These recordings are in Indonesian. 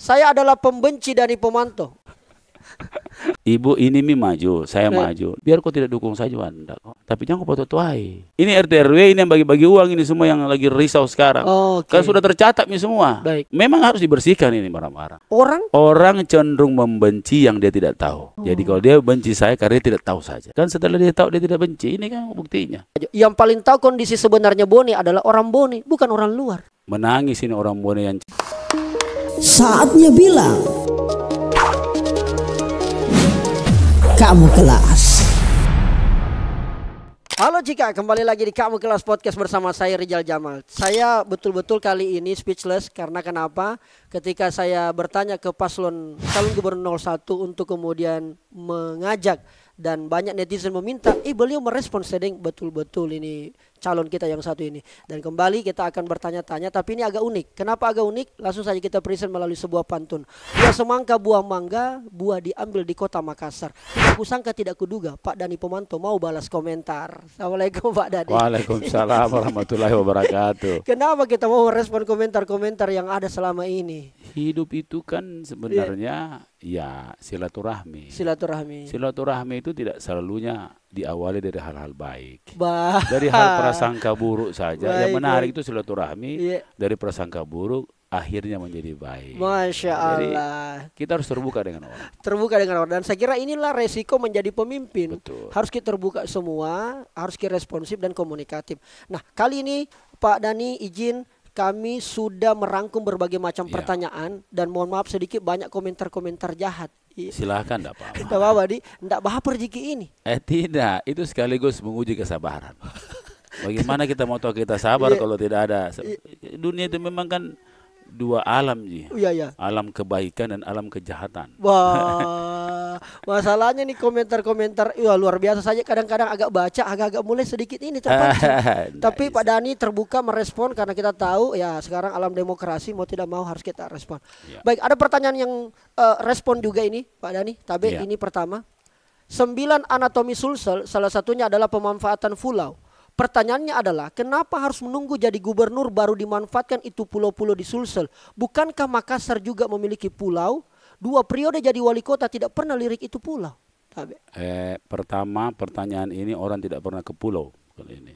Saya adalah pembenci Dani Pomanto. Ibu ini maju, saya maju. Biar kau tidak dukung saja Anda. Tapi jangan kau tuai. Ini RT RW ini yang bagi-bagi uang ini semua yang lagi risau sekarang. Kan sudah tercatat nih semua. Baik. Memang harus dibersihkan ini barang-barang. Orang cenderung membenci yang dia tidak tahu. Jadi kalau dia benci saya karena dia tidak tahu saja. Kan setelah dia tahu dia tidak benci. Ini kan buktinya. Yang paling tahu kondisi sebenarnya Boni adalah orang Boni, bukan orang luar. Menangis ini orang Boni yang saatnya bilang Kamu Kelas. Halo Cika, kembali lagi di Kamu Kelas Podcast bersama saya Rizal Jamal. Saya betul-betul kali ini speechless karena kenapa? Ketika saya bertanya ke paslon calon gubernur 01 untuk kemudian mengajak dan banyak netizen meminta, beliau merespon sedang betul-betul ini calon kita yang satu ini. Dan kembali kita akan bertanya-tanya, tapi ini agak unik. Kenapa agak unik? Langsung saja kita present melalui sebuah pantun. Buah semangka, buah mangga, buah diambil di kota Makassar. Tidak kusangka, tidak kuduga, Pak Dani Pomanto mau balas komentar. Assalamualaikum Pak Dani. Waalaikumsalam warahmatullahi wabarakatuh. Kenapa kita mau merespon komentar-komentar yang ada selama ini? Hidup itu kan sebenarnya ya silaturahmi. Silaturahmi itu tidak selalunya diawali dari hal-hal baik. Dari hal prasangka buruk saja. Yang menarik itu silaturahmi. Dari prasangka buruk akhirnya menjadi baik. Masya Allah. Jadi, kita harus terbuka dengan orang. Terbuka dengan orang. Dan saya kira inilah resiko menjadi pemimpin. Betul. Harus kita terbuka semua, harus kita responsif dan komunikatif. Nah, kali ini Pak Dani izin, kami sudah merangkum berbagai macam pertanyaan dan mohon maaf sedikit banyak komentar-komentar jahat. Silahkan, enggak apa-apa. Tidak apa-apa, enggak baper jiki ini. Tidak, itu sekaligus menguji kesabaran. Bagaimana kita mau tahu kita sabar kalau tidak ada. Dunia itu memang kan dua alam, Ji. Alam kebaikan dan alam kejahatan. Wah, masalahnya nih komentar-komentar luar biasa saja. Kadang-kadang agak baca, agak-agak mulai sedikit ini terpancing. Tapi Pak Dani terbuka merespon karena kita tahu ya sekarang alam demokrasi mau tidak mau harus kita respon. Baik, ada pertanyaan yang respon juga ini Pak Dani. Tabe ini pertama. 9 anatomi Sulsel, salah satunya adalah pemanfaatan pulau. Pertanyaannya adalah, kenapa harus menunggu jadi gubernur baru dimanfaatkan itu pulau-pulau di Sulsel? Bukankah Makassar juga memiliki pulau? 2 periode jadi wali kota tidak pernah lirik itu pulau. Pertama, pertanyaan ini orang tidak pernah ke pulau kali ini.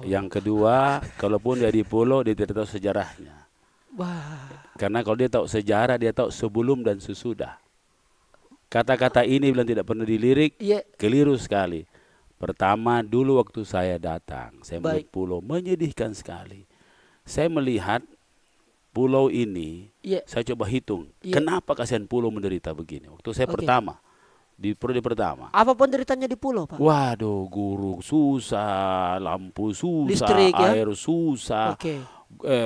Yang kedua, kalaupun dia di pulau, dia tidak tahu sejarahnya. Karena kalau dia tahu sejarah, dia tahu sebelum dan sesudah. Kata-kata ini bilang tidak pernah dilirik, keliru sekali. Pertama, dulu waktu saya datang, saya melihat pulau menyedihkan sekali. Saya melihat pulau ini, saya coba hitung, kenapa kasihan pulau menderita begini. Waktu saya pertama, di periode pertama. Apa penderitanya di pulau, Pak? Waduh, guru susah, lampu susah, listrik, air susah.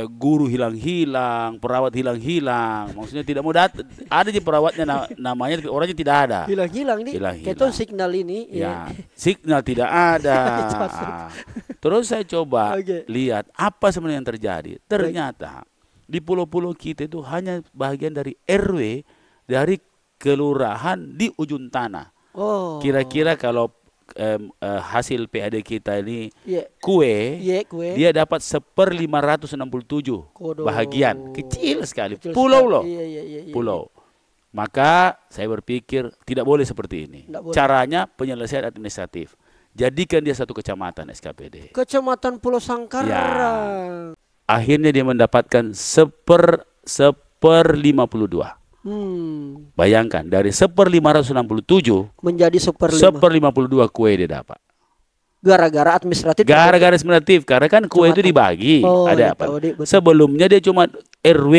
Guru hilang-hilang, perawat hilang-hilang. Maksudnya tidak mau datang. Ada di perawatnya namanya, tapi orangnya tidak ada. Hilang-hilang nih. Itu signal ini. Signal tidak ada. Terus saya coba lihat apa sebenarnya yang terjadi. Ternyata di pulau-pulau kita itu hanya bagian dari RW dari kelurahan di ujung tanah. Kira-kira kalau hasil PAD kita ini kue, dia dapat 1/567 bahagian, kecil sekali. Pulau loh, pulau. Maka saya berpikir tidak boleh seperti ini. Caranya penyelesaian administratif. Jadikan dia satu kecamatan SKPD. Kecamatan Pulau Sangkara. Akhirnya dia mendapatkan 1/52. Bayangkan dari 1/567 menjadi 1/52 kue dia dapat. Gara-gara administratif. Karena kan kue itu dibagi. Ada apa? Sebelumnya dia cuma RW.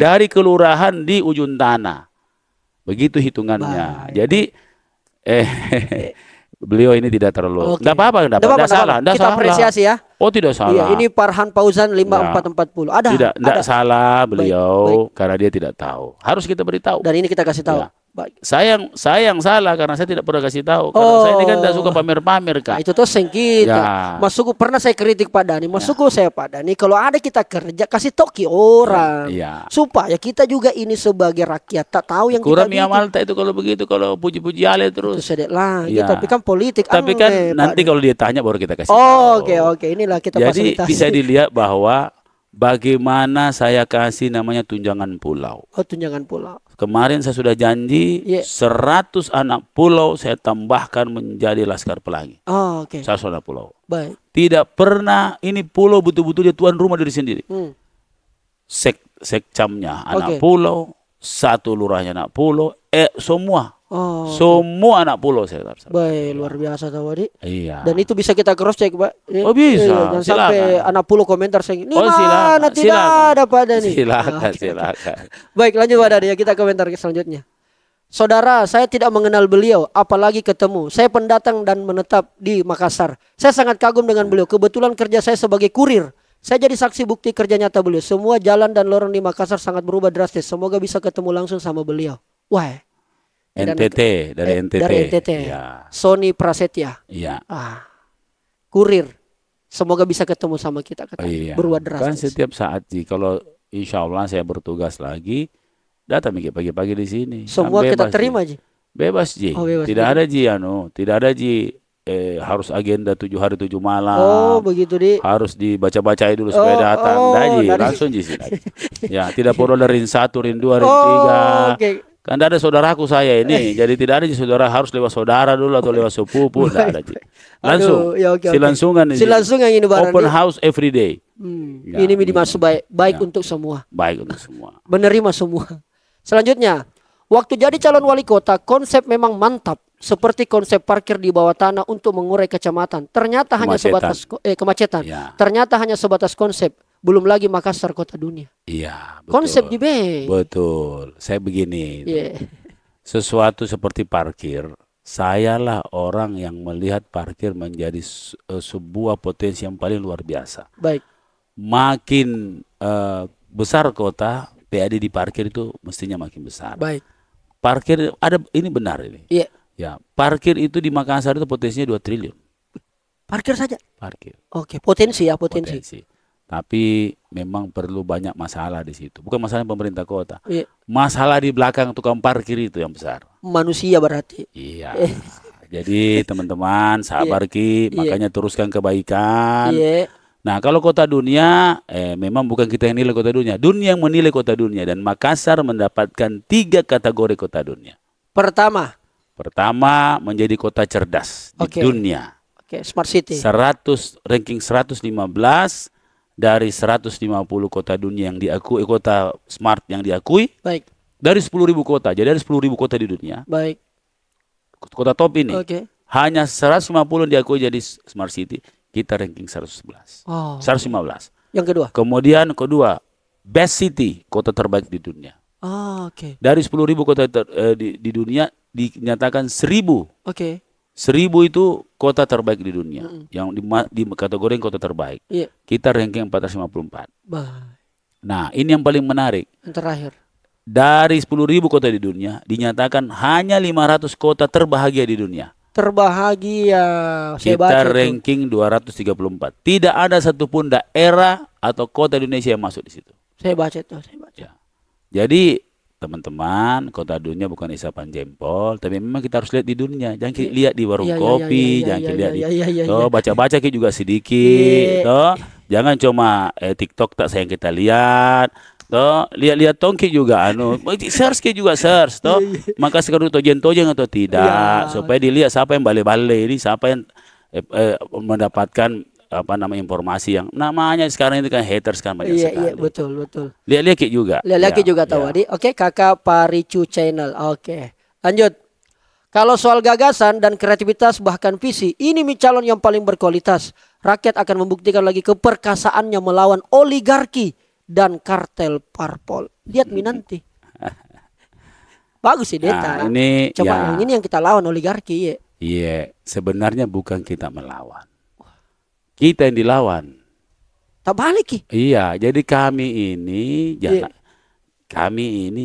Dari kelurahan di ujung tanah. Begitu hitungannya. Jadi beliau ini tidak terlalu. Enggak apa-apa, enggak salah. Kita apresiasi ya. Tidak salah. Ini Farhan Fauzan 5440. Ada. Tidak salah beliau karena dia tidak tahu. Harus kita beritahu. Dan ini kita kasih tahu. Sayang salah karena saya tidak pernah kasih tahu. Karena saya ini kan tidak suka pamer-pamer, Kak. Itu tuh sengkit. Masuk pernah saya kritik Pak Dani. Masuk saya Pak Dani. Kalau ada kita kerja kasih toki orang. Supaya kita juga ini sebagai rakyat tak tahu yang kurang kita amal itu kalau begitu, kalau puji-puji ale terus. Itu sedek lagi. Tapi kan politik. Tapi kan nanti kalau dia tanya baru kita kasih tahu. Oke. Inilah kita jadi bisa dilihat bahwa bagaimana saya kasih namanya tunjangan pulau. Oh, tunjangan pulau. Kemarin saya sudah janji 100 anak pulau saya tambahkan menjadi Laskar Pelangi. Oh, oke. 100 anak pulau. Baik. Tidak pernah ini pulau betul-betul dia tuan rumah diri sendiri. Sekcamnya anak pulau, satu lurahnya anak pulau, semua. Oh, semua anak pulau saya harus. Baik, luar biasa tadi. Iya. Dan itu bisa kita cross check, Pak. Oh, bisa. Jangan sampai anak pulau komentar saya. Ini silakan. tidak ada pada nih. Silakan. Baik, lanjut Pak Dadi ya, kita komentar selanjutnya. Saudara, saya tidak mengenal beliau, apalagi ketemu. Saya pendatang dan menetap di Makassar. Saya sangat kagum dengan beliau. Kebetulan kerja saya sebagai kurir. Saya jadi saksi bukti kerja nyata beliau. Semua jalan dan lorong di Makassar sangat berubah drastis. Semoga bisa ketemu langsung sama beliau. Wah. NTT, dari NTT. Dari NTT. Ya. Sony Prasetya. Iya. Kurir. Semoga bisa ketemu sama kita. Iya. Berubah drastis. Kan setiap saat Ji, kalau insya Allah saya bertugas lagi, datang pagi-pagi di sini. Semua kita terima Ji. Bebas Ji. Oh, bebas, tidak ada Ji, tidak ada Ji. Harus agenda 7 hari 7 malam. Oh, begitu Di. Harus dibaca-bacai dulu supaya datang. Ji, langsung Ji sini. Ya, tidak perlu ada ring 1, ring 2, ring 3. Okay. Kan ada saudaraku saya ini, jadi tidak ada saudara harus lewat saudara dulu atau lewat sepupu, tidak ada. Langsung, silangsungan ini. Silangsungan ini barang. Open house every day. Ya, ini dimasuk baik untuk semua. Baik untuk semua. Menerima semua. Selanjutnya, waktu jadi calon wali kota, konsep memang mantap. Seperti konsep parkir di bawah tanah untuk mengurai kecamatan. Ternyata hanya sebatas kemacetan. Ya. Ternyata hanya sebatas konsep. Belum lagi Makassar kota dunia. Iya, betul. Konsep juga. Betul. Saya begini. Sesuatu seperti parkir, sayalah orang yang melihat parkir menjadi sebuah potensi yang paling luar biasa. Baik. Makin besar kota, PAD di parkir itu mestinya makin besar. Baik. Parkir ada ini benar ini. Iya. Ya, parkir itu di Makassar itu potensinya 2 triliun. Parkir saja. Parkir. Oke, potensi ya, potensi. Tapi memang perlu banyak masalah di situ. Bukan masalah pemerintah kota. Iya. Masalah di belakang tukang parkir itu yang besar. Manusia berarti. Iya. Jadi teman-teman sabar Ki, makanya teruskan kebaikan. Iya. Nah, kalau kota dunia, memang bukan kita yang nilai kota dunia. Dunia yang menilai kota dunia. Dan Makassar mendapatkan 3 kategori kota dunia. Pertama, menjadi kota cerdas di dunia. Oke, smart city. Ranking 115 dari 150 kota dunia yang diakui, kota smart yang diakui. Baik. Dari 10.000 kota. Jadi ada 10.000 kota di dunia. Baik. Kota top ini. Oke. Hanya 150 yang diakui jadi smart city. Kita ranking 111. 115. Yang kedua. Kemudian kedua, best city, kota terbaik di dunia. Oke. Dari 10.000 kota di dunia dinyatakan 1.000. Oke. 1.000 itu kota terbaik di dunia. Yang di kategori kota terbaik. Iya. Kita ranking 454. Baik. Nah, ini yang paling menarik. Yang terakhir. Dari 10.000 kota di dunia dinyatakan hanya 500 kota terbahagia di dunia. Terbahagia. Kita ranking 234. Tidak ada satupun daerah atau kota di Indonesia yang masuk di situ. Saya baca itu, Ya. Jadi teman-teman, kota dunia bukan isapan jempol, tapi memang kita harus lihat di dunia. Jangan lihat di warung kopi, jangan lihat di baca-baca juga sedikit. Jangan cuma TikTok tak sayang kita lihat. Lihat tongki juga search juga search maka sekarang tojen atau tidak supaya dilihat siapa yang bale-bale ini, siapa yang mendapatkan informasi yang namanya sekarang itu kan haters kan banyak sekali. Iya, betul. Lihat juga. Lihat juga tahu Adi. Oke, Kakak Paricu Channel. Oke. Lanjut. Kalau soal gagasan dan kreativitas bahkan visi, ini calon yang paling berkualitas. Rakyat akan membuktikan lagi keperkasaannya melawan oligarki dan kartel parpol. Lihat nanti. Bagus sih Deta. Ini coba yang ini yang kita lawan oligarki ya. Iya, sebenarnya bukan kita melawan. Kita yang dilawan. Tak balik Ki. Iya, jadi kami ini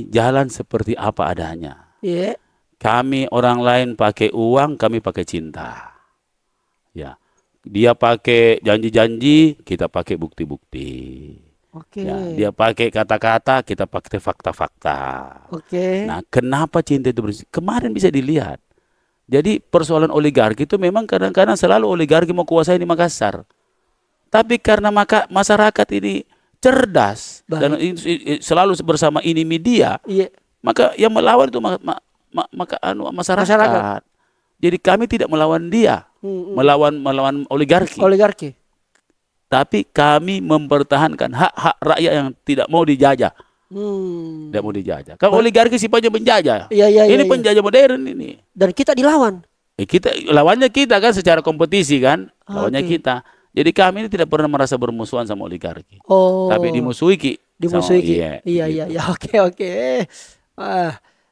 jalan seperti apa adanya. Iya. Kami orang lain pakai uang, kami pakai cinta. Ya. Dia pakai janji-janji, kita pakai bukti-bukti. Oke. Ya, dia pakai kata-kata, kita pakai fakta-fakta. Oke. Nah, kenapa cinta itu kemarin bisa dilihat. Jadi persoalan oligarki itu memang kadang-kadang selalu oligarki mau kuasai di Makassar. Tapi karena masyarakat ini cerdas dan selalu bersama ini media, maka yang melawan itu masyarakat. Jadi kami tidak melawan dia, melawan oligarki. Tapi kami mempertahankan hak-hak rakyat yang tidak mau dijajah. Tidak mau dijajah. Kalau oligarki sifatnya penjajah. Ini penjajah modern ini. Dan kita dilawan. Lawannya kita kan secara kompetisi kan, lawannya kita. Jadi kami ini tidak pernah merasa bermusuhan sama oligarki. Tapi dimusuhi Iya. Oke.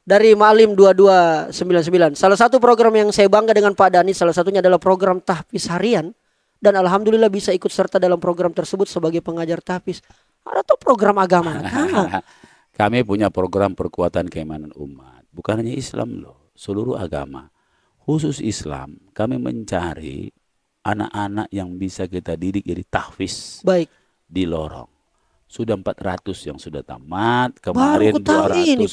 Dari Ma'alim 2299. Salah satu program yang saya bangga dengan Pak Dhani, salah satunya adalah program tahfiz harian. Dan alhamdulillah bisa ikut serta dalam program tersebut sebagai pengajar tahfiz. Ada tuh program agama. Kami punya program perkuatan keimanan umat. Bukan hanya Islam loh, seluruh agama. Khusus Islam, kami mencari anak-anak yang bisa kita didik jadi tahfiz. Baik. Di lorong. Sudah 400 yang sudah tamat. Kemarin 200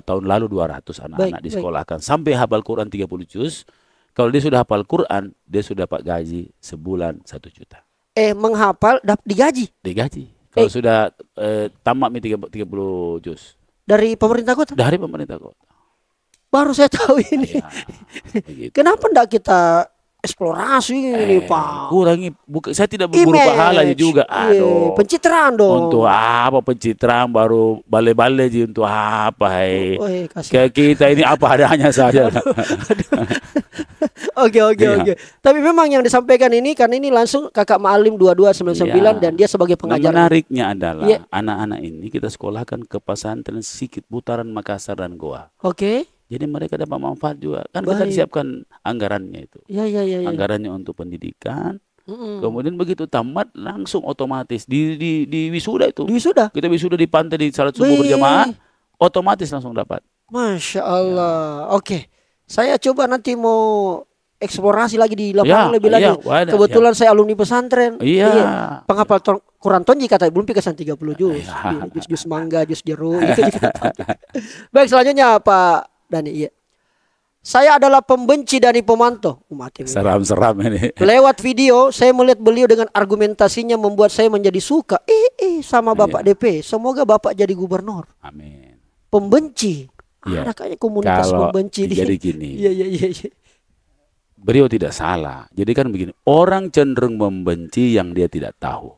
tahun lalu 200 anak-anak disekolahkan. Sampai hafal Quran 30 juz. Kalau dia sudah hafal Quran, dia sudah dapat gaji sebulan 1 juta. Menghafal digaji? Digaji. Kalau sudah tamat 30 juz. Dari pemerintah kota? Dari pemerintah kota. Baru saya tahu ini. Kenapa enggak kita eksplorasi ini, Pak? Kurangi, saya tidak berburu pahala juga. Aduh. Pencitraan dong. Untuk apa pencitraan, baru bale-bale untuk apa? Kayak kita ini apa adanya saja. Oke. Tapi memang yang disampaikan ini, karena ini langsung Kakak Ma'alim 2299 dan dia sebagai pengajar. Menariknya adalah anak-anak ini kita sekolahkan ke pesantren Sikit Putaran Makassar dan Goa. Oke. Jadi mereka dapat manfaat juga. Kan kita disiapkan anggarannya itu. Iya. Anggarannya untuk pendidikan. Kemudian begitu tamat langsung otomatis di wisuda itu. Kita wisuda di pantai di salat subuh berjamaah, otomatis langsung dapat. Masya Allah. Oke. Saya coba nanti mau eksplorasi lagi di lapangan lebih lagi. Kebetulan saya alumni pesantren. Penghafal Quran Tonji kata belum pikasan 30 juz. Jus mangga, jus jeruk gitu. Baik, selanjutnya Pak Dhani. Saya adalah pembenci Dhani Pomanto. Seram-seram ini. Lewat video saya melihat beliau dengan argumentasinya membuat saya menjadi suka sama Bapak DP. Semoga Bapak jadi gubernur. Amin. Pembenci. Ada kayaknya komunitas pembenci. Jadi gini. Iya. Beliau tidak salah. Jadi kan begini, orang cenderung membenci yang dia tidak tahu.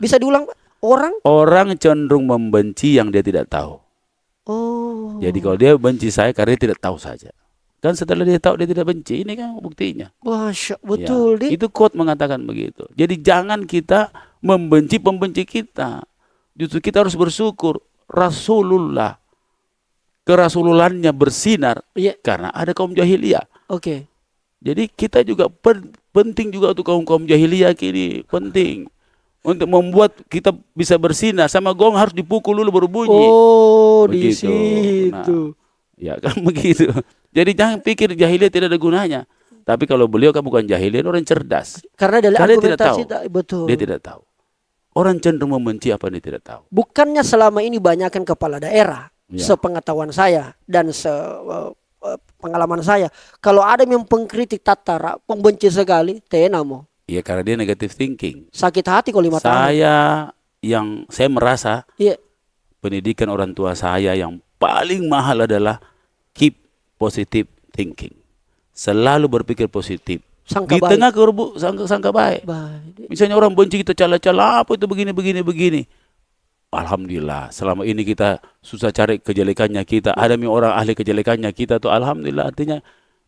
Bisa diulang, Pak? Orang cenderung membenci yang dia tidak tahu. Jadi kalau dia benci saya karena dia tidak tahu saja. Kan setelah dia tahu dia tidak benci, ini kan buktinya. Betul. Itu quote mengatakan begitu. Jadi jangan kita membenci pembenci kita. Justru kita harus bersyukur Rasulullah kerasululannya bersinar karena ada kaum jahiliyah. Oke. Jadi kita juga penting juga untuk kaum jahiliyah kini penting. Untuk membuat kita bisa bersinar, sama gong harus dipukul dulu baru bunyi. Di situ. Ya kan begitu. Jadi jangan pikir jahiliyah tidak ada gunanya. Tapi kalau beliau kan bukan jahiliyah, orang cerdas. Karena dari argumentasi betul. Dia tidak tahu. Orang cenderung membenci apa dia tidak tahu. Bukannya selama ini banyakkan kepala daerah, sepengetahuan saya dan pengalaman saya, kalau ada yang pengkritik tatara, pembenci sekali, tenamo. Iya, karena dia negative thinking. Sakit hati kalau 5 tahun. Saya merasa pendidikan orang tua saya yang paling mahal adalah keep positive thinking. Selalu berpikir positif. Di tengah sangka baik. Misalnya orang benci kita cala-cala, apa itu begini. Alhamdulillah, selama ini kita susah cari kejelekannya kita. Ada orang ahli kejelekannya kita tuh alhamdulillah, artinya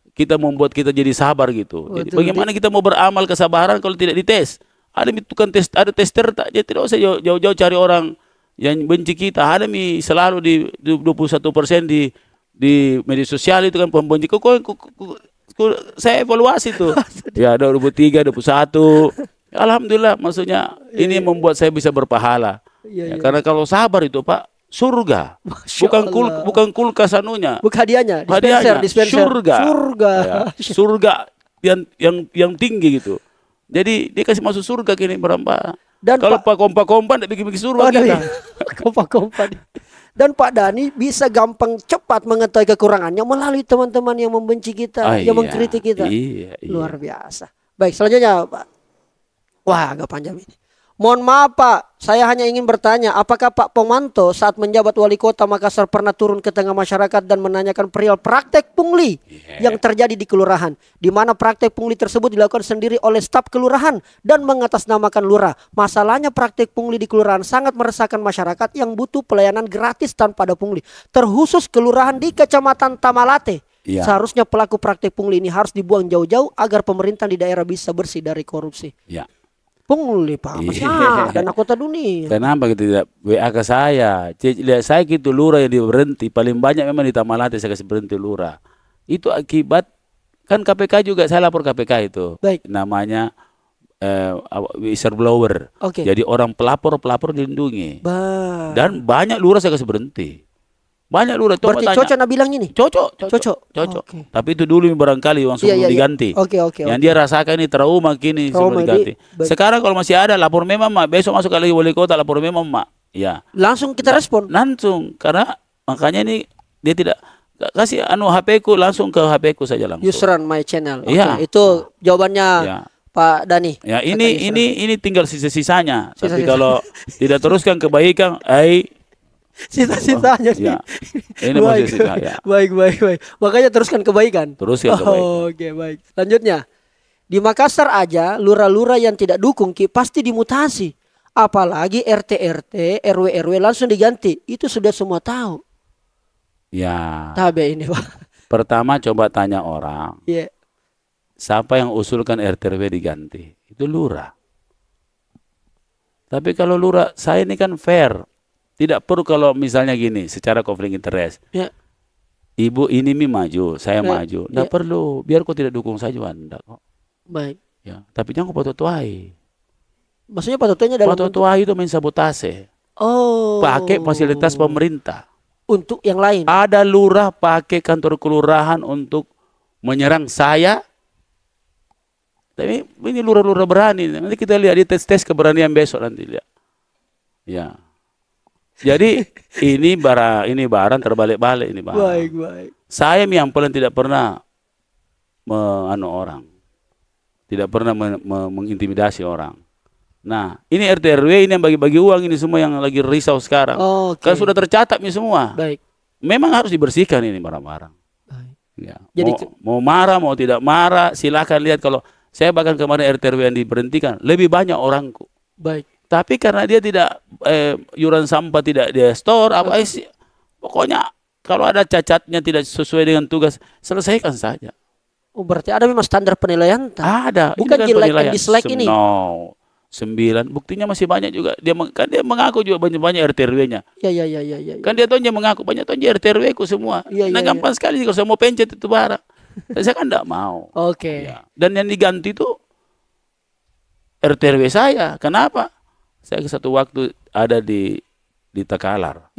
kita membuat kita jadi sabar gitu. Jadi bagaimana kita mau beramal kesabaran kalau tidak dites? Ada tukang tes, ada tester tak? Jadi tidak usah jauh-jauh cari orang yang benci kita. Ada selalu di 21% di media sosial itu kan pembenci. Saya evaluasi tuh. Ya 23, 21. Alhamdulillah, maksudnya ini membuat saya bisa berpahala. Karena kalau sabar itu Pak, surga. Bukan kulkas anunya. Bukan hadiahnya. Dispenser. Surga yang tinggi gitu. Jadi dia kasih masuk surga gini berapa. Dan kalau Pak kompak-kompak tidak bikin surga kita. Kompak-kompak. Dan Pak Dhani bisa gampang cepat mengetahui kekurangannya melalui teman-teman yang membenci kita, yang mengkritik kita. Luar biasa. Baik, selanjutnya Pak. Wah, agak panjang ini. Mohon maaf Pak, saya hanya ingin bertanya, apakah Pak Pomanto saat menjabat wali kota Makassar pernah turun ke tengah masyarakat dan menanyakan perihal praktek pungli yang terjadi di kelurahan, di mana praktek pungli tersebut dilakukan sendiri oleh staf kelurahan dan mengatasnamakan lurah. Masalahnya praktek pungli di kelurahan sangat meresahkan masyarakat yang butuh pelayanan gratis tanpa ada pungli, terkhusus kelurahan di Kecamatan Tamalate. Seharusnya pelaku praktek pungli ini harus dibuang jauh-jauh agar pemerintah di daerah bisa bersih dari korupsi. Pungli Pak, masih dana kota dunia. Kenapa gitu tidak WA ke saya? Lihat saya gitu lurah yang diberhenti paling banyak memang di Tamalate saya kasih berhenti lurah. Itu akibat kan KPK juga saya lapor KPK itu. Baik. Namanya whistleblower. Jadi orang pelapor dilindungi. Dan banyak lurah saya kasih berhenti. Banyak lurah. Berarti Cocok nak bilang ini? Cocok. Tapi itu dulu barangkali langsung diganti. Yang dia rasakan ini trauma kini sebelum diganti. Sekarang kalau masih ada lapor memang mak. Besok masuk kali wali kota lapor memang mak. Ya. Langsung kita respon. Langsung karena makanya ini dia tidak kasih HP ku langsung ke HP ku saja langsung. Yusran my channel. Itu jawabannya Pak Dani. Ya ini tinggal sisa-sisanya. Tapi kalau tidak teruskan kebaikan, sisa-sisanya nih. Ini masih sisa ya. Baik. Makanya teruskan kebaikan. Teruskan kebaikan. Oke, baik. Lanjutnya. Di Makassar aja lurah-lurah yang tidak dukung pasti dimutasi. Apalagi RT-RT, RW-RW langsung diganti. Itu sudah semua tahu. Ya. Tabe ini, Pak. Pertama coba tanya orang. Siapa yang usulkan RT-RW diganti? Itu lurah. Tapi kalau lurah, saya ini kan fair. Tidak perlu kalau misalnya gini, secara konflik interest. Ibu ini maju, saya maju. Tidak perlu, biar kau tidak dukung saja Anda kok. Baik. Ya, tapi jangan kau patutuai. Maksudnya patutuainya dalam patutuai itu mensabotase. Pakai fasilitas pemerintah. Untuk yang lain. Ada lurah pakai kantor kelurahan untuk menyerang saya. Tapi ini lurah-lurah berani. Nanti kita lihat di tes keberanian besok nanti lihat. Ya. Jadi ini barang terbalik-balik ini barang. Baik. Saya yang paling tidak pernah orang. Tidak pernah mengintimidasi orang. Nah, ini RT RW ini yang bagi-bagi uang ini semua yang lagi risau sekarang. Kan sudah tercatat ini semua. Baik. Memang harus dibersihkan ini barang-barang. Ya. Jadi mau marah mau tidak marah silakan lihat kalau saya bahkan kemarin RT RW yang diberhentikan lebih banyak orangku. Baik. Tapi karena dia tidak iuran sampah tidak dia store pokoknya kalau ada cacatnya tidak sesuai dengan tugas selesaikan saja. Berarti ada memang standar penilaian? Ada. Bukan kan like and dislike ini. No. 9. Buktinya masih banyak juga. Dia mengaku juga banyak RT RW-nya. Ya. Kan dia tuh mengaku banyak tuh RT RW ku semua. Gampang sekali kalau saya mau pencet itu barang. Saya kan tidak mau. Ya. Dan yang diganti itu RT RW saya. Kenapa? Saya satu waktu ada di Takalar.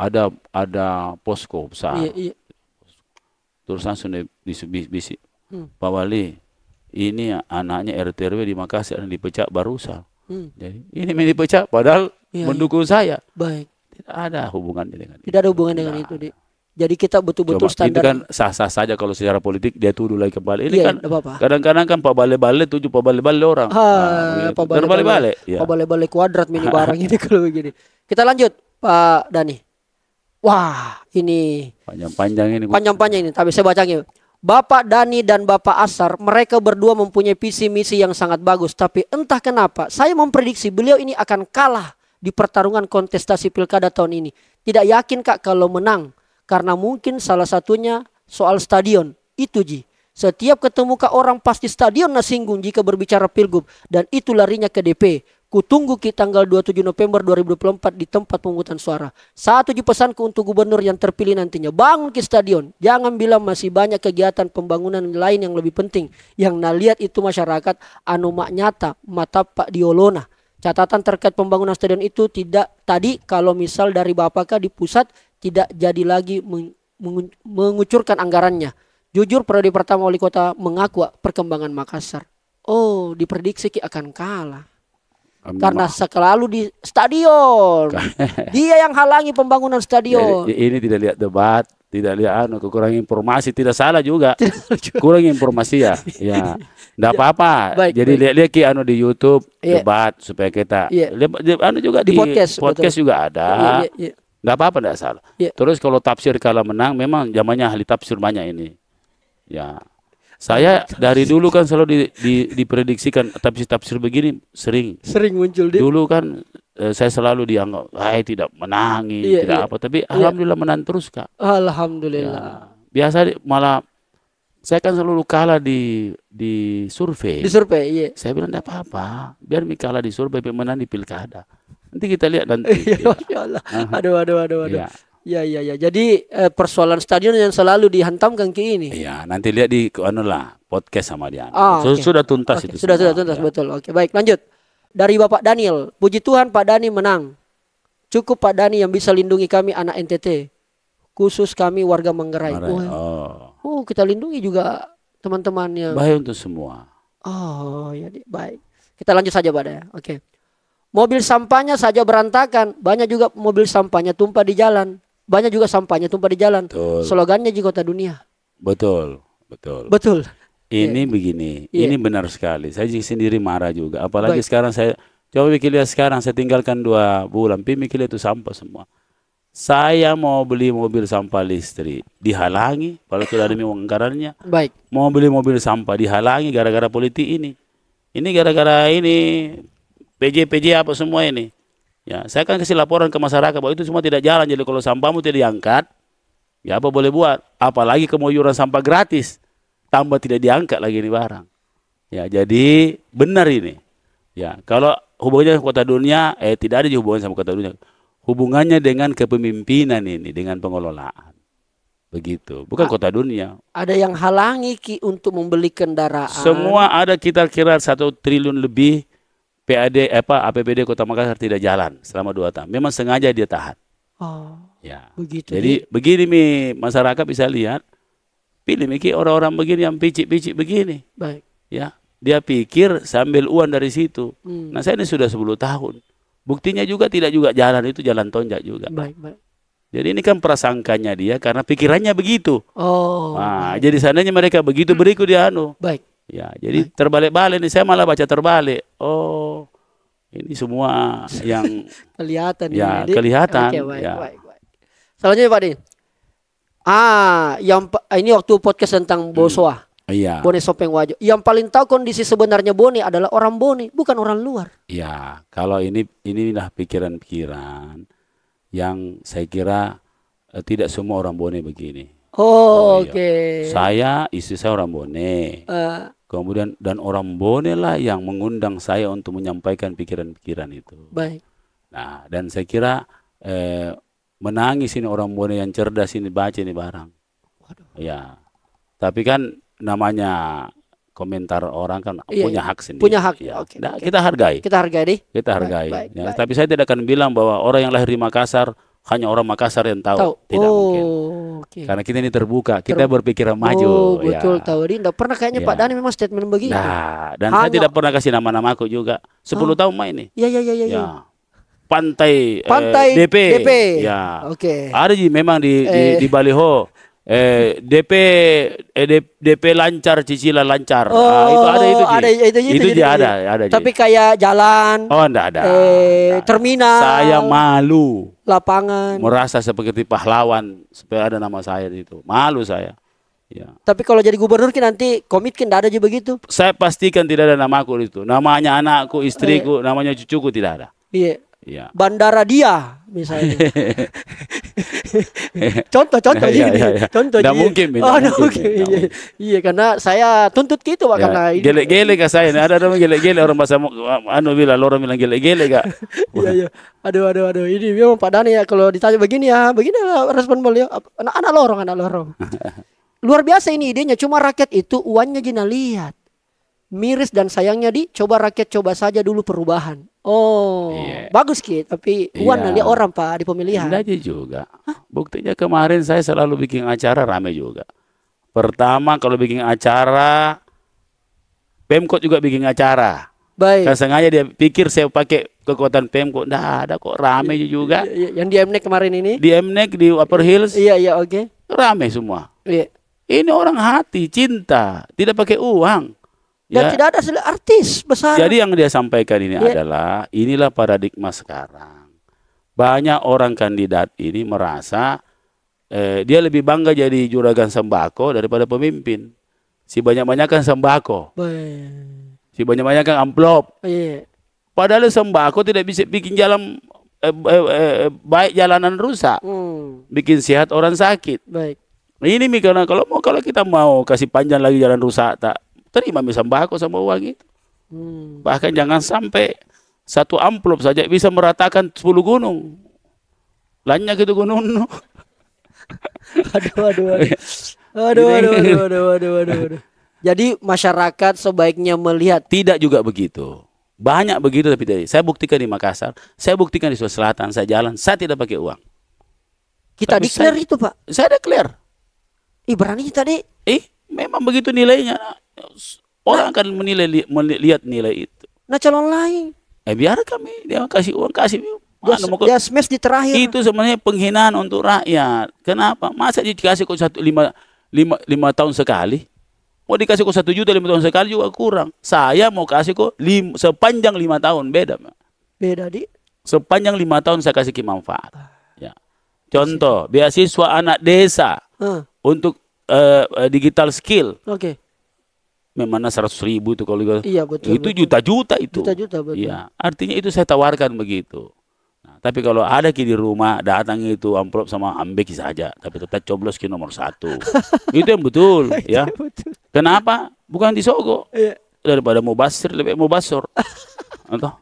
Ada posko besar. Terus langsung bisik. Pak Wali, ini anaknya RT RW di Makassar yang dipecat barusan. Jadi ini dipecat padahal mendukung saya. Baik. Tidak ada hubungannya dengan itu. Tidak ada hubungan dengan itu, Dik. Jadi kita betul-betul standar. Itu kan sah-sah saja kalau secara politik dia tuduh lagi kembali. Ini kan kadang-kadang kan Pak Bale-Bale tujuh Pak Bale-Bale orang. Pak Bale-Bale. Pak Bale-Bale kuadrat mini barang ini kalau begini. Kita lanjut Pak Dani. Wah, ini panjang-panjang ini. Tapi saya bacanya. Bapak Dani dan Bapak Asar, mereka berdua mempunyai visi misi yang sangat bagus. Tapi entah kenapa, saya memprediksi beliau ini akan kalah di pertarungan kontestasi pilkada tahun ini. Tidak yakin Kak kalau menang. Karena mungkin salah satunya soal stadion. Itu Ji. Setiap ketemu Kak orang pasti stadion singgung jika berbicara pilgub. Dan itu larinya ke DP. Kutunggu tanggal 27 November 2024 di tempat pemungutan suara. Satu pesanku untuk gubernur yang terpilih nantinya. Bangun stadion. Jangan bilang masih banyak kegiatan pembangunan lain yang lebih penting. Yang lihat itu masyarakat mak nyata. Mata Pak Diolona. Catatan terkait pembangunan stadion itu tidak tadi kalau misal dari Bapak di pusat tidak jadi lagi mengucurkan anggarannya. Jujur periode pertama wali kota mengaku perkembangan Makassar. Diprediksi akan kalah. Karena selalu di stadion. Dia yang halangi pembangunan stadion. Jadi, ini tidak lihat debat, Tidak lihat kekurangan informasi, tidak salah juga. Kurang informasi ya. Ya. Enggak apa-apa. Jadi lihat-lihat di YouTube debat supaya kita lihat juga di podcast juga ada. Enggak apa-apa, enggak salah. Terus kalau tafsir kalah menang, memang zamannya ahli tafsir banyak ini. Ya. Saya dari dulu kan selalu diprediksikan tafsir begini sering muncul. Dulu kan saya selalu dianggap tidak menangi, tidak apa, tapi alhamdulillah menang terus, Kak. Alhamdulillah. Ya. Biasa malah saya kan selalu kalah di survei. Di survei, iya. Saya bilang enggak apa-apa, biar kalah di survei menang di pilkada. Nanti kita lihat nanti. Ya Allah. Aduh. Ya. Jadi persoalan stadion yang selalu dihantamkan ke ini. Iya, nanti lihat di podcast sama dia. Sudah tuntas itu. Sudah tuntas, betul. Oke, baik, lanjut. Dari Bapak Daniel, puji Tuhan Pak Dani menang. Cukup Pak Dani yang bisa lindungi kami anak NTT. Khusus kami warga Manggarai. Kita lindungi juga teman-temannya. Baik untuk semua. Oh, ya, baik. Kita lanjut saja, Pak ya. Oke. Mobil sampahnya saja berantakan, banyak juga mobil sampahnya tumpah di jalan. Banyak juga sampahnya tumpah di jalan. Betul. Slogannya di kota dunia. Betul. Ini begini, ini benar sekali. Saya sendiri marah juga. Apalagi sekarang saya coba pikir lihat sekarang, saya tinggalkan 2 bulan, pikir itu sampah semua. Saya mau beli mobil sampah listrik, dihalangi, kalau sudah ada anggarannya. Baik. Mau beli mobil sampah dihalangi gara-gara politik ini. Ini gara-gara ini PJ apa semua ini. Ya, saya kan kasih laporan ke masyarakat bahwa itu semua tidak jalan. Jadi kalau sampahmu tidak diangkat, ya apa boleh buat? Apalagi kemoyoran sampah gratis, tambah tidak diangkat lagi ini barang. Ya, jadi benar ini. Ya, kalau hubungannya kota dunia, tidak ada hubungan sama kota dunia. Hubungannya dengan kepemimpinan ini, dengan pengelolaan. Begitu, bukan kota dunia. Ada yang halangi untuk membeli kendaraan. Semua ada, kita kira 1 triliun lebih. APBD Kota Makassar tidak jalan selama 2 tahun. Memang sengaja dia tahan. Ya. Begitu. Jadi begini masyarakat bisa lihat, pilih orang-orang begini yang picik-picik begini. Baik. Ya, dia pikir sambil uang dari situ. Nah, saya ini sudah 10 tahun. Buktinya juga tidak juga jalan itu jalan tonjak juga. Baik. Jadi ini kan prasangkanya dia karena pikirannya begitu. Jadi seandainya mereka begitu berikut dia Baik. Ya, jadi terbalik-balik nih, saya malah baca terbalik. Ini semua yang kelihatan. Ya, kelihatan. Oke, baik. Selanjutnya Pak Din. Ini waktu podcast tentang Bosoa. Iya. Bone Sopeng Wajo. Yang paling tahu kondisi sebenarnya Bone adalah orang Bone, bukan orang luar. Iya, kalau inilah pikiran-pikiran yang saya kira tidak semua orang Bone begini. Oke. Saya, istri saya orang Bone. Kemudian dan orang Bone lah yang mengundang saya untuk menyampaikan pikiran-pikiran itu. Baik. Nah, dan saya kira menangis ini orang Bone yang cerdas ini baca ini barang. Waduh. Ya. Tapi kan namanya komentar orang kan punya hak sendiri. Punya hak. Ya. Okay. Kita hargai. Kita hargai nih. Kita hargai. Baik. Tapi saya tidak akan bilang bahwa orang yang lahir di Makassar hanya orang Makassar yang tahu. Tidak mungkin. Okay. Karena kita ini terbuka, kita berpikiran maju. Betul, tahu. Tidak pernah kayaknya Pak Dani memang statement begini. Nah, dan saya tidak pernah kasih nama-namaku juga. 10 tahun main ini. Iya. Pantai DP. Ya. Oke. Ada memang di baliho. DP lancar, cicilan lancar. Itu ada itu. Itu dia ada. Tapi kayak jalan. Enggak ada. Terminal. Saya malu. Lapangan. Merasa seperti pahlawan supaya ada nama saya itu. Malu saya. Ya. Tapi kalau jadi gubernur nanti komitmen tidak ada juga begitu. Saya pastikan tidak ada namaku itu. Namanya anakku, istriku, namanya cucuku tidak ada. Iya. Ya. Bandara dia misalnya. contoh Contoh tidak mungkin. Iya, karena saya tuntut gitu Pak, karena ini gele-gele kah saya. Ada orang gele-gele, orang bahasa orang bilang gele-gele kah. Iya. Aduh. Ini memang Pak Dani ya, kalau ditanya begini respon beliau. Anak lorong. Luar biasa ini idenya, cuma rakyat itu uangnya jina lihat. Miris dan sayangnya coba rakyat coba saja dulu perubahan. Bagus tapi uang lihat orang Pak di pemilihan. Tidak aja juga. Buktinya kemarin saya selalu bikin acara rame juga. Pertama kalau bikin acara, Pemkot juga bikin acara. Baik. Kan sengaja dia pikir saya pakai kekuatan Pemkot. Nggak ada kok, rame juga. Yang di Mnek kemarin ini? Di Mnek di Upper Hills. Iya, oke. rame semua. Iya. Ini orang hati, cinta, tidak pakai uang. Dan tidak ada artis besar. Jadi yang dia sampaikan ini adalah, inilah paradigma sekarang. Banyak orang kandidat ini merasa dia lebih bangga jadi juragan sembako daripada pemimpin. Si banyak-banyakan sembako. Si banyak-banyakan amplop. Padahal sembako tidak bisa bikin jalan baik, jalanan rusak. Bikin sehat orang sakit. Baik. Ini karena kalau kita mau kasih panjang lagi jalan rusak, tak terima sembako sama uang itu. Bahkan jangan sampai satu amplop saja bisa meratakan 10 gunung. Banyak itu gunung. Aduh. Jadi masyarakat sebaiknya melihat. Tidak juga begitu. Banyak begitu tapi tidak. Saya buktikan di Makassar, saya buktikan di Sulawesi Selatan, saya jalan, saya tidak pakai uang. Kita declare itu, Pak. Saya declare. Berani tadi. Memang begitu nilainya. Orang akan melihat nilai itu. Nah, calon lain. Biar kami dia kasih uang, kasih. Dia smash di terakhir. Itu sebenarnya penghinaan untuk rakyat. Kenapa? Masa dikasih kok 5 tahun sekali? Mau dikasih kok 1 juta 5 tahun sekali juga kurang. Saya mau kasih kok sepanjang 5 tahun. Beda di. Sepanjang 5 tahun saya kasih manfaat. Ya. Contoh, beasiswa anak desa untuk digital skill. Oke. Memang 100.000 itu kalau iya, betul, itu juta-juta itu. Juta-juta, betul. Ya, artinya itu saya tawarkan begitu. Nah, tapi kalau ada di rumah datang itu amplop sama ambek saja, tapi tetap coblos ke nomor 1. Itu yang betul, ya. Betul. Kenapa? Bukan disogok. Daripada mau basir lebih mau basor. Atau?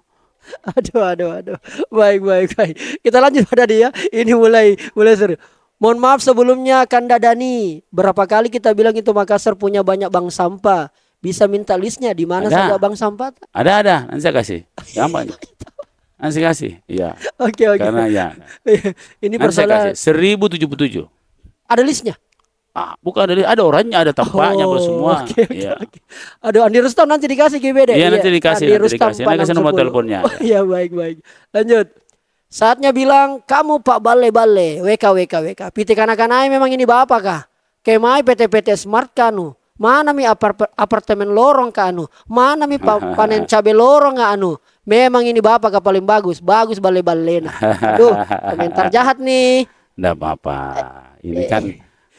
Aduh. Baik. Kita lanjut pada dia. Ini mulai seru. Mohon maaf sebelumnya Kanda Dani. Berapa kali kita bilang itu Makassar punya banyak bank sampah. Bisa minta listnya di mana saja bank sampah? Ada. Nanti saya kasih. Gampang. Nanti saya kasih. Iya. Oke. Karena ya. Ini persoalan 1077. Ada listnya? Bukan ada orangnya, ada tampaknya semua. Oke. Aduh, Andi Rustam nanti dikasih GBD. Iya, nanti dikasih. Nanti kasih nomor teleponnya. Iya, baik. Lanjut. Saatnya bilang, kamu Pak Bale, WK. Piti kanak-kanai memang ini bapak kah? Kemai PT Smart kanu? Mana mi apartemen lorong kanu? Mana mi panen cabai lorong anu? Memang ini bapak kah paling bagus Bale. Nah. Aduh, komentar jahat nih. Nggak apa-apa. Ini kan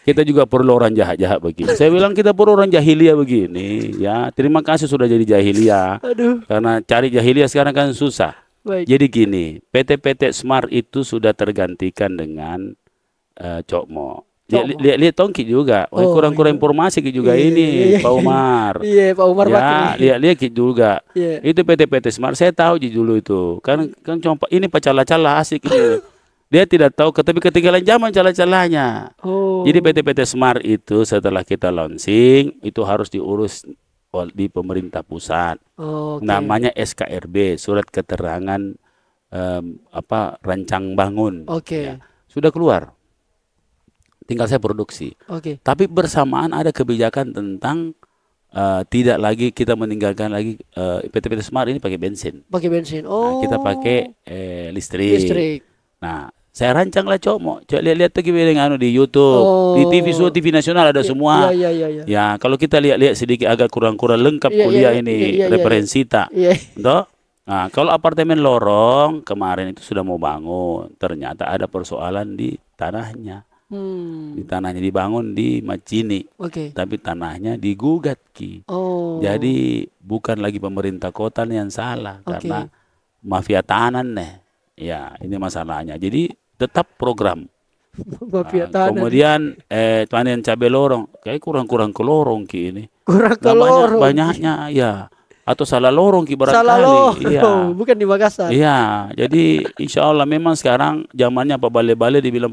kita juga perlu orang jahat-jahat begini. Saya bilang kita perlu orang jahiliyah begini. Ya, terima kasih sudah jadi jahiliyah. Aduh. Karena cari jahiliyah sekarang kan susah. Baik. Jadi gini, PT Smart itu sudah tergantikan dengan Cokmo. Lihat Tongki juga. Kurang informasi juga ini, Pak Umar. Iya, Pak Umar. Ya, lihat juga. Itu PT Smart. Saya tahu dulu itu. Kan cuma ini pacala-cala asik ini. Dia tidak tahu, tapi ketinggalan zaman cala-calanya. Jadi PT Smart itu setelah kita launching itu harus diurus di pemerintah pusat. Namanya SKRB, surat keterangan rancang bangun. Ya. Sudah keluar, tinggal saya produksi. Tapi bersamaan ada kebijakan tentang tidak lagi kita meninggalkan lagi PT Smart ini pakai bensin. Nah, kita pakai listrik. Nah, saya rancanglah Cokmo. Coba lihat tuh gimana di YouTube, di TV nasional ada semua. Iya. Ya, kalau kita lihat sedikit agak kurang lengkap kuliah ini referensi tak. Nah, kalau apartemen lorong kemarin itu sudah mau bangun, ternyata ada persoalan di tanahnya. Di tanahnya dibangun di Macini, tapi tanahnya digugat Ki. Jadi bukan lagi pemerintah kota yang salah karena mafia tanah nih. Ya, ini masalahnya. Jadi tetap program. Kemudian panen cabai lorong, kayak kurang ke lorong Ki ini. Kurang ke lorong. Banyaknya ya. Atau salah lorong Ki barangkali. Salah lorong, iya. Bukan di Makassar. Iya, jadi insya Allah memang sekarang zamannya Pak Bale dibilang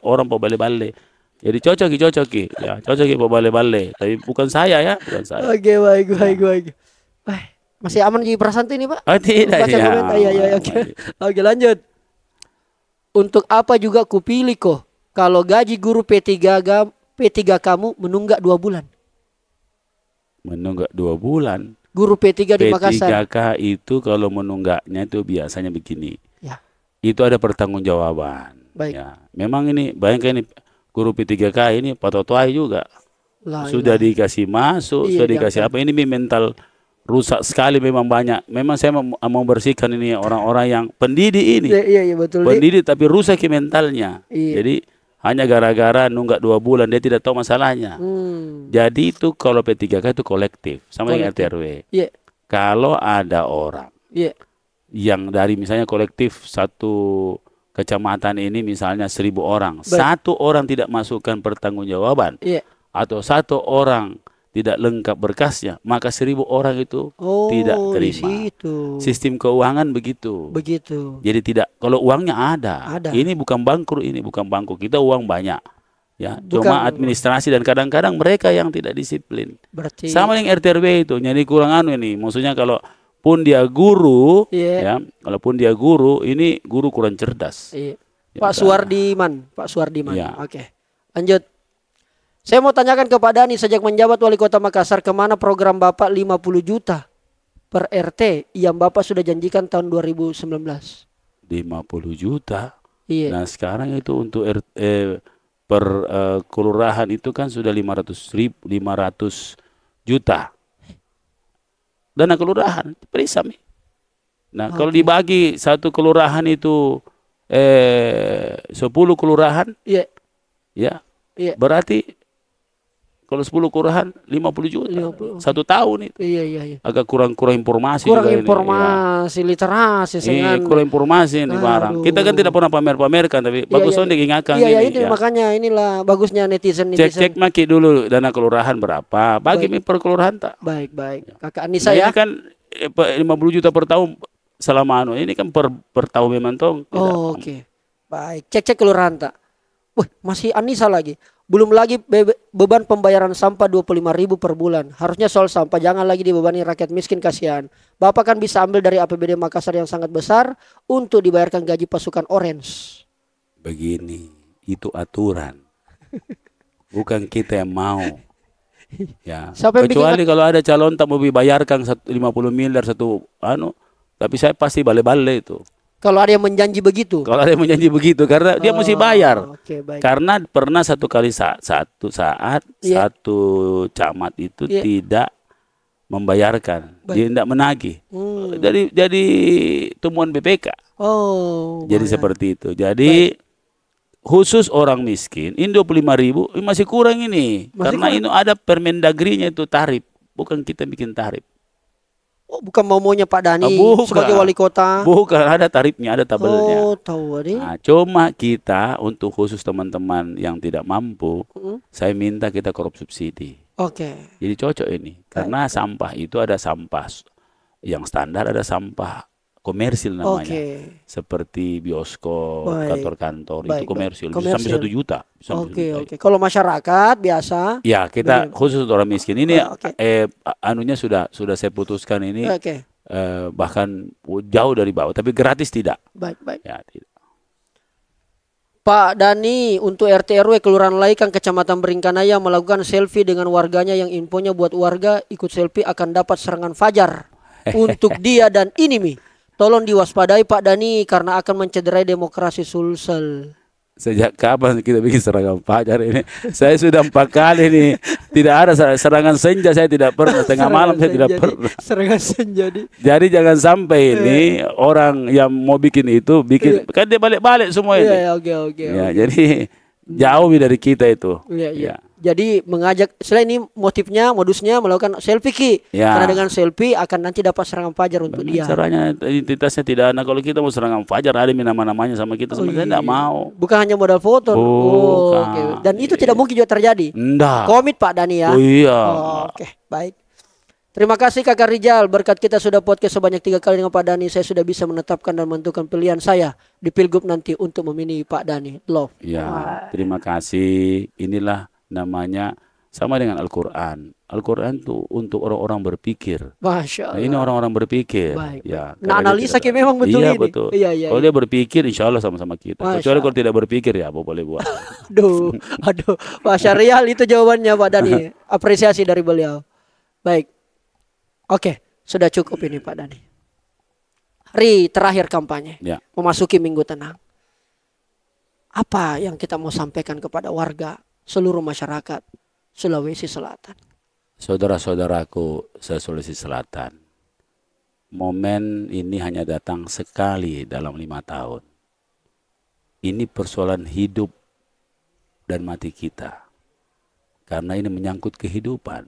orang Pak Bale. Jadi cocok Ki. Ya, cocok Ki Pak Bale. Tapi bukan saya ya, bukan saya. Oke, baik. Masih aman di Prasanti ini, Pak? Tidak ya. Oke, lanjut. Untuk apa juga kupilih kok kalau gaji guru P3 kamu menunggak 2 bulan? Menunggak 2 bulan? Guru P3 di Makassar. P3K itu kalau menunggaknya itu biasanya begini. Ya. Itu ada pertanggungjawaban. Baik. Ya. Memang ini bayangkan ini guru P3K ini Pak Totoai juga sudah dikasih masuk, sudah dikasih apa. Ini mental rusak sekali memang banyak. Memang saya mau bersihkan ini orang-orang yang pendidik ini. Iya, betul. Pendidik tapi rusak mentalnya. Jadi hanya gara-gara nunggak 2 bulan dia tidak tahu masalahnya. Jadi itu kalau P3K itu kolektif sama dengan RT RW. Kalau ada orang yang dari misalnya kolektif satu kecamatan ini misalnya 1.000 orang, satu orang tidak masukkan pertanggungjawaban, atau satu orang tidak lengkap berkasnya, maka 1.000 orang itu tidak terima. Sistem keuangan begitu. Jadi tidak, kalau uangnya ada. Ini bukan bangkrut, ini bukan bangkrut. Kita uang banyak. Ya, cuma administrasi dan kadang-kadang mereka yang tidak disiplin. Sama dengan RT RW itu, jadi kurang ini. Maksudnya kalau pun dia guru, ya, kalaupun dia guru, ini guru kurang cerdas. Pak Suwardiman. Oke, lanjut. Saya mau tanyakan kepada Dani, sejak menjabat wali kota Makassar, kemana program Bapak 50 juta per RT yang Bapak sudah janjikan tahun 2019? 50 juta? Nah sekarang itu untuk per kelurahan itu kan sudah 500 juta. Dana kelurahan, perisam. Nah kalau dibagi satu kelurahan itu 10 kelurahan, berarti kalau 10 kelurahan 50 juta. 1 tahun itu. Agak kurang informasi. Literasi. Kurang informasi ini barang. Kita kan tidak pernah pamer-pamerkan, tapi bagus diingatkan. Makanya inilah bagusnya netizen. Cek maki dulu dana kelurahan berapa. Bagi per kelurahan tak. Baik. Kakak Anissa ya. Ini kan 50 juta per tahun selama ini kan per tahun memang toh. Oke. Baik. Cek kelurahan tak. Masih Anissa lagi. Belum lagi beban pembayaran sampah 25.000 per bulan. Harusnya soal sampah jangan lagi dibebani rakyat miskin, kasihan. Bapak kan bisa ambil dari APBD Makassar yang sangat besar untuk dibayarkan gaji pasukan Orange. Begini, itu aturan. Bukan kita yang mau. Ya. Kecuali kalau ada calon tak mau dibayarkan 50 miliar tapi saya pasti balik-balik itu. Kalau ada yang menjanji begitu? Kalau ada yang menjanji begitu, karena dia mesti bayar. Karena pernah satu kali satu camat itu tidak membayarkan, dia tidak menagih. Jadi temuan BPK. Jadi seperti itu. Jadi khusus orang miskin, ini 25.000 masih kurang ini. Karena ini ada Permendagrinya itu tarif, bukan kita bikin tarif. Bukan maunya Pak Dani sebagai wali kota. Bukan, ada tarifnya, ada tabelnya. Tahu nah, cuma kita untuk khusus teman-teman yang tidak mampu, saya minta kita korup subsidi. Jadi cocok ini. Karena sampah itu ada sampah yang standar, ada sampah komersil namanya. Seperti bioskop, kantor-kantor, itu komersil. Bisa sampai 1 juta. Kalau masyarakat biasa? Ya, kita khusus untuk orang miskin. Ini anunya sudah saya putuskan ini. Bahkan jauh dari bawah, tapi gratis tidak. Ya, tidak. Pak Dani, untuk RT RW Kelurahan Laikang Kecamatan Beringkanaya melakukan selfie dengan warganya yang infonya buat warga ikut selfie akan dapat serangan fajar. Untuk dia dan ini tolong diwaspadai Pak Dani karena akan mencederai demokrasi Sulsel. Sejak kapan kita bikin serangan fajar ini? Saya sudah 4 kali nih. Tidak ada serangan senja, saya tidak pernah. Tengah malam saya tidak pernah. Serangan senja. Jadi jangan sampai ini orang yang mau bikin itu kan dia balik-balik semua ini. Jadi jauh dari kita itu. Jadi mengajak, selain ini modusnya melakukan selfie karena dengan selfie akan nanti dapat serangan fajar untuk dia. Caranya identitasnya tidak ada. Kalau kita mau serangan fajar ada nama-namanya sama kita, saya tidak mau. Bukan hanya modal foto. Dan itu tidak mungkin juga terjadi. Komit Pak Dani ya. Baik. Terima kasih Kakak Rijal, berkat kita sudah podcast sebanyak 3 kali dengan Pak Dani, saya sudah bisa menetapkan dan menentukan pilihan saya di Pilgub nanti untuk memilih Pak Dani. Love. Terima kasih. Inilah namanya sama dengan Al-Quran. Al-Quran itu untuk orang-orang berpikir. Masya Allah. Nah, ini orang-orang berpikir. Analisa kita memang betul ini. Betul. Kalau dia berpikir, insya Allah sama-sama kita. Kecuali kalau tidak berpikir, ya boleh buat. Aduh, Pak Syarial itu jawabannya Pak Dani. Apresiasi dari beliau. Baik. Sudah cukup ini Pak Dani. Hari terakhir kampanye. Memasuki Minggu Tenang. Apa yang kita mau sampaikan kepada warga seluruh masyarakat Sulawesi Selatan? Saudara-saudaraku se-Sulawesi Selatan, momen ini hanya datang sekali dalam 5 tahun. Ini persoalan hidup dan mati kita. Karena ini menyangkut kehidupan.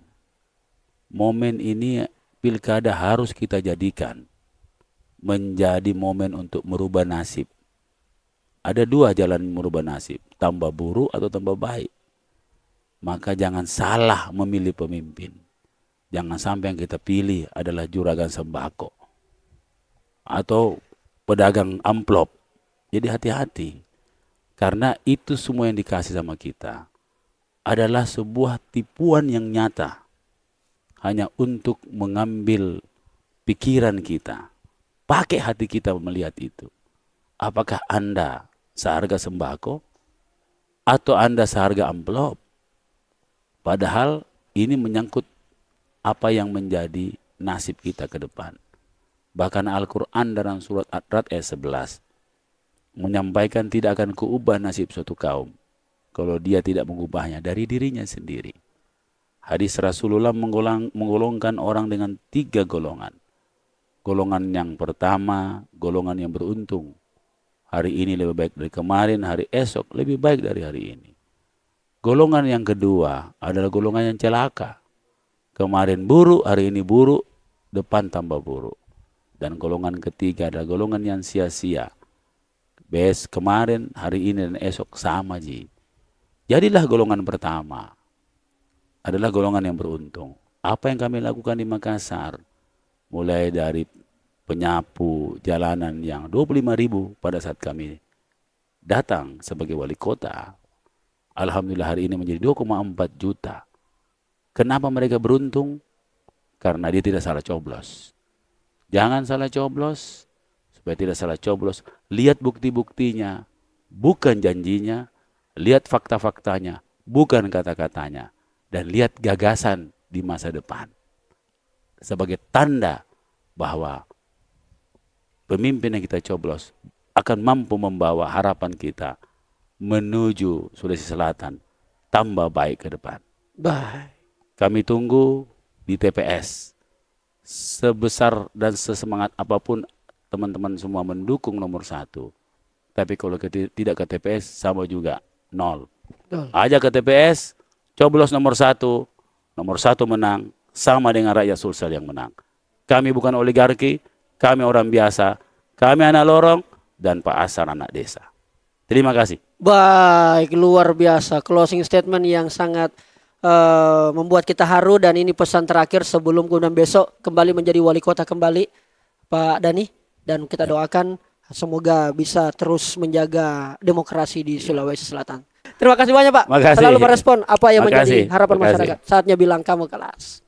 Momen ini pilkada harus kita jadikan menjadi momen untuk merubah nasib. Ada 2 jalan merubah nasib, tambah buruk atau tambah baik. Maka jangan salah memilih pemimpin. Jangan sampai yang kita pilih adalah juragan sembako atau pedagang amplop. Jadi hati-hati. Karena itu semua yang dikasih sama kita adalah sebuah tipuan yang nyata. Hanya untuk mengambil pikiran kita. Pakai hati kita melihat itu. Apakah Anda seharga sembako atau Anda seharga amplop? Padahal ini menyangkut apa yang menjadi nasib kita ke depan. Bahkan Al-Quran dalam surat Ad-Ra'd ayat 11 menyampaikan tidak akan kuubah nasib suatu kaum kalau dia tidak mengubahnya dari dirinya sendiri. Hadis Rasulullah menggolongkan orang dengan 3 golongan. Golongan yang pertama, golongan yang beruntung. Hari ini lebih baik dari kemarin, hari esok lebih baik dari hari ini. Golongan yang kedua adalah golongan yang celaka. Kemarin buruk, hari ini buruk, depan tambah buruk. Dan golongan ketiga adalah golongan yang sia-sia. Kemarin, hari ini, dan esok sama ji. Jadilah golongan pertama. Adalah golongan yang beruntung. Apa yang kami lakukan di Makassar, mulai dari penyapu jalanan yang 25.000 pada saat kami datang sebagai wali kota. Alhamdulillah hari ini menjadi 2,4 juta. Kenapa mereka beruntung? Karena dia tidak salah coblos. Jangan salah coblos. Supaya tidak salah coblos, lihat bukti-buktinya, bukan janjinya. Lihat fakta-faktanya, bukan kata-katanya. Dan lihat gagasan di masa depan. Sebagai tanda bahwa pemimpin yang kita coblos akan mampu membawa harapan kita menuju Sulawesi Selatan tambah baik ke depan. Baik. Kami tunggu di TPS. Sebesar dan sesemangat apapun teman-teman semua mendukung nomor 1. Tapi kalau tidak ke TPS sama juga 0. Aja ke TPS, coblos nomor 1. Nomor 1 menang sama dengan rakyat Sulsel yang menang. Kami bukan oligarki, kami orang biasa, kami anak lorong, dan Pak Asar anak desa. Terima kasih. Baik, luar biasa. Closing statement yang sangat membuat kita haru. Dan ini pesan terakhir sebelum kemudian besok kembali menjadi wali kota kembali, Pak Dhani. Dan kita doakan semoga bisa terus menjaga demokrasi di Sulawesi Selatan. Terima kasih banyak Pak. Makasih. Selalu merespon apa yang menjadi Makasih. harapan Makasih. masyarakat. Saatnya bilang kamu kelas.